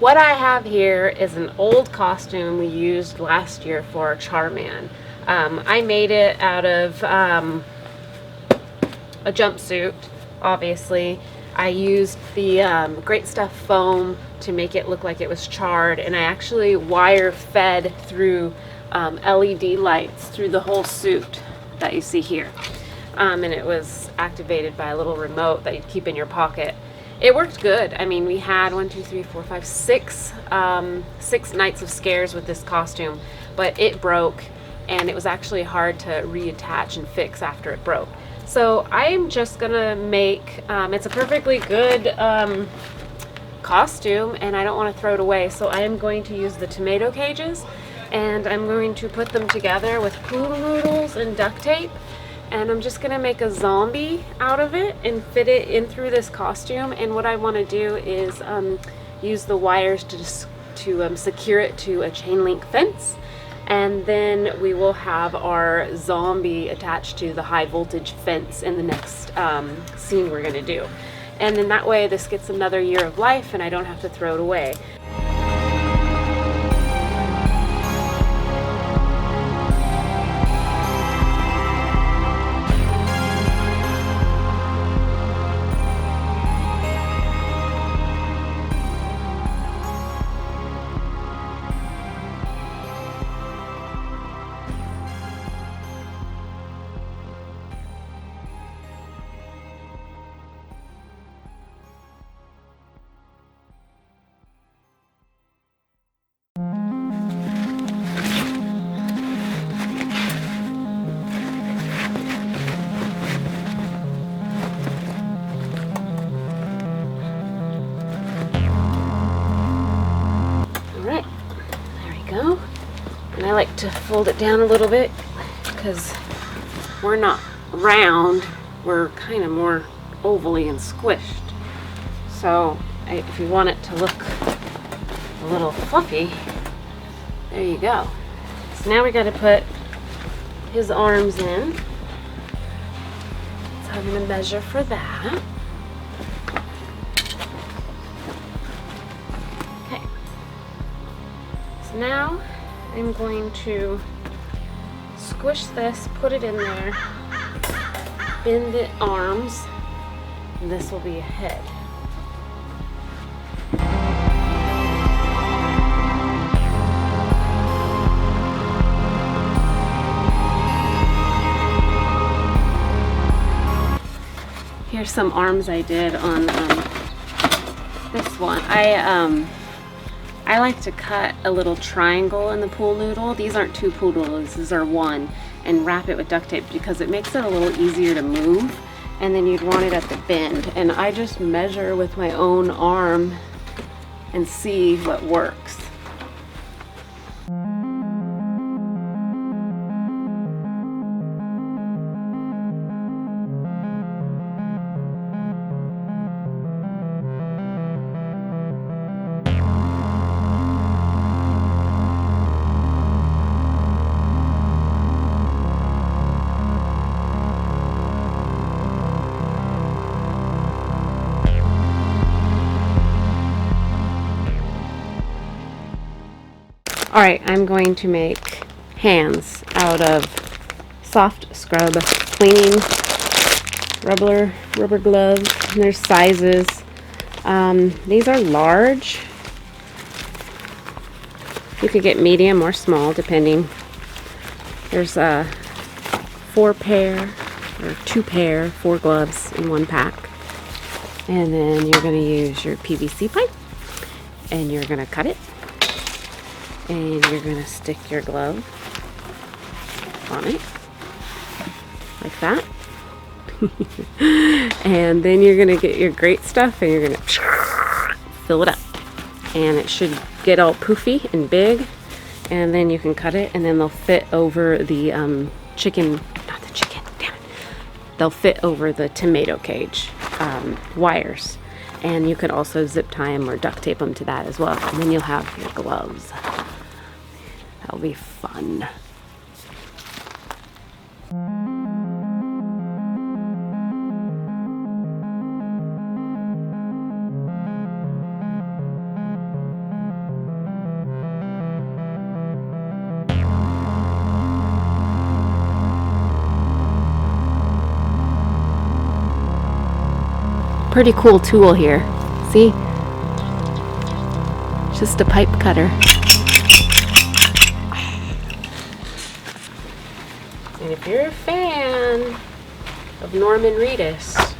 what I have here is an old costume we used last year for Charman. I made it out of a jumpsuit, obviously. I used the Great Stuff foam to make it look like it was charred, and I actually wire fed through LED lights through the whole suit that you see here. And it was activated by a little remote that you'd keep in your pocket. It worked good. I mean, we had 6 nights of scares with this costume, but it broke, and it was actually hard to reattach and fix after it broke. So I'm just gonna make, it's a perfectly good costume, and I don't want to throw it away, so I am going to use the tomato cages, and I'm going to put them together with pool noodles and duct tape, and I'm just gonna make a zombie out of it and fit it in through this costume. And what I want to do is use the wires to secure it to a chain link fence, and then we will have our zombie attached to the high voltage fence in the next scene we're gonna do. And then that way this gets another year of life and I don't have to throw it away. Go. And I like to fold it down a little bit because we're not round, we're kind of more ovally and squished. So if you want it to look a little fluffy, there you go. So now we got to put his arms in. So I'm going to measure for that. Now I'm going to squish this, put it in there, bend the arms, and this will be a head. Here's some arms I did on this one. I like to cut a little triangle in the pool noodle. These aren't 2 pool noodles, these are 1, and wrap it with duct tape because it makes it a little easier to move, and then you'd want it at the bend. And I just measure with my own arm and see what works. All right, I'm going to make hands out of soft scrub cleaning rubber gloves. And there's sizes. These are large. You could get medium or small depending. There's 4 pair or 2 pair, 4 gloves in 1 pack. And then you're going to use your PVC pipe and you're going to cut it. And you're going to stick your glove on it, like that. And then you're going to get your great stuff and you're going to fill it up. And it should get all poofy and big. And then you can cut it, and then they'll fit over the they'll fit over the tomato cage wires. And you can also zip tie them or duct tape them to that as well. And then you'll have your gloves. That'll be fun. pretty cool tool here. See? Just a pipe cutter. And if you're a fan of Norman Reedus,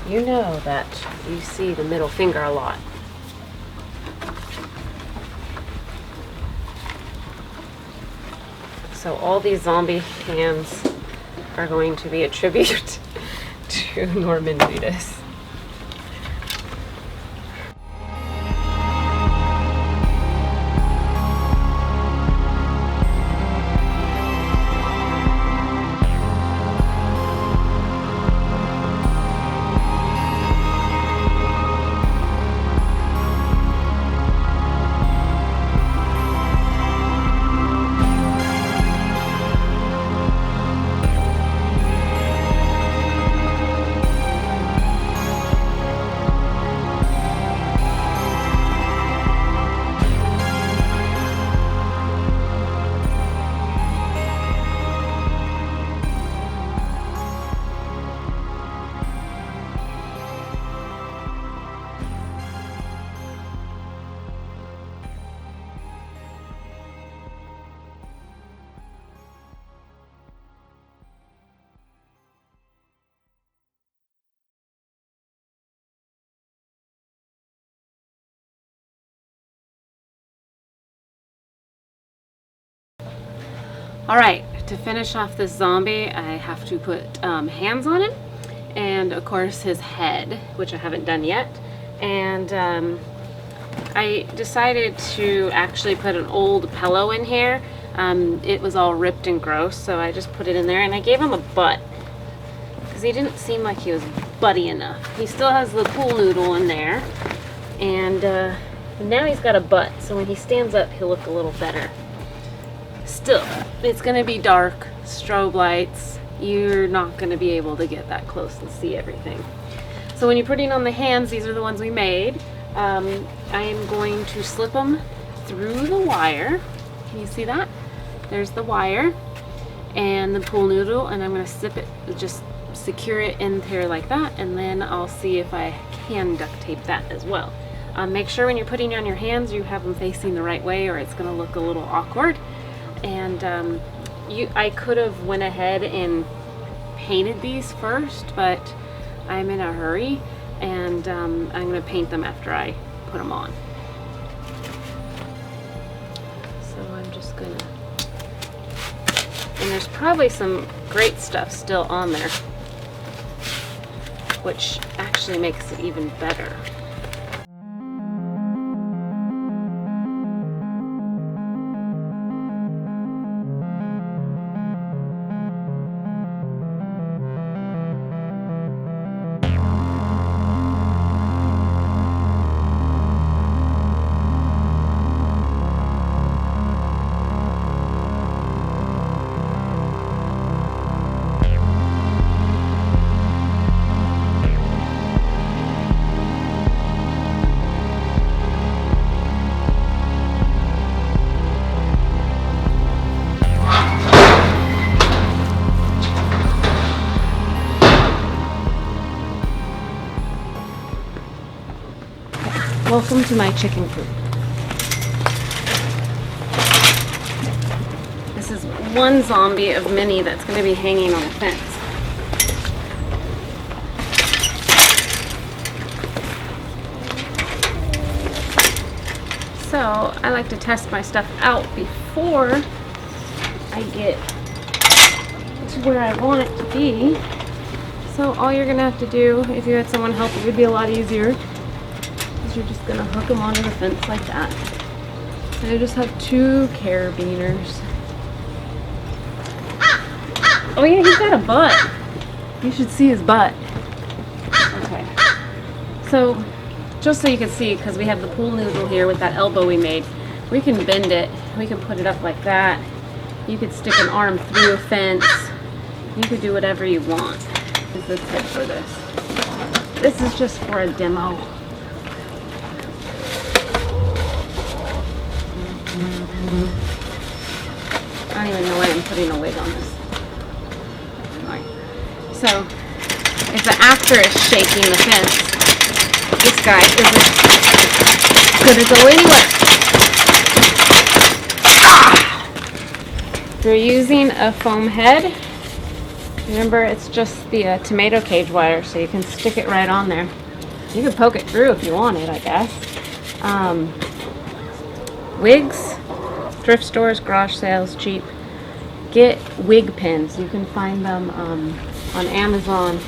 you know that you see the middle finger a lot. So all these zombie hands are going to be a tribute to Norman Reedus. Alright, to finish off this zombie, I have to put hands on him, and of course his head, which I haven't done yet. And I decided to actually put an old pillow in here. It was all ripped and gross, so I just put it in there, and I gave him a butt because he didn't seem like he was butty enough. He still has the pool noodle in there, and now he's got a butt, so when he stands up he'll look a little better. Still, it's going to be dark, strobe lights, you're not going to be able to get that close and see everything. So when you're putting on the hands, these are the ones we made. I am going to slip them through the wire. Can you see that? There's the wire and the pool noodle, and I'm going to zip it, just secure it in here like that, and then I'll see if I can duct tape that as well. Make sure when you're putting on your hands you have them facing the right way, or it's going to look a little awkward. And I could have went ahead and painted these first, but I'm in a hurry, and I'm going to paint them after I put them on. So I'm just going to, and there's probably some great stuff still on there, which actually makes it even better. Welcome to my chicken coop. This is one zombie of many that's going to be hanging on a fence. So I like to test my stuff out before I get to where I want it to be. So all you're going to have to do, if you had someone help, it would be a lot easier. You're just gonna hook them onto the fence like that. And I just have 2 carabiners. Oh yeah, he's got a butt. You should see his butt. Okay. So, just so you can see, because we have the pool noodle here with that elbow we made, we can bend it. We can put it up like that. You could stick an arm through a fence. You could do whatever you want. Is the tip for this. This is just for a demo. I don't even know why I'm putting a wig on this. Right. So, if the actor is shaking the fence, This guy isn't gonna go anywhere. If you're using a foam head, remember it's just the tomato cage wire, so you can stick it right on there. You can poke it through if you want it, I guess. Wigs, thrift stores, garage sales, cheap. Get wig pins. You can find them on Amazon.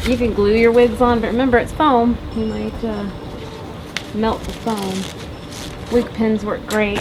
You can glue your wigs on, but remember it's foam. You might melt the foam. Wig pins work great.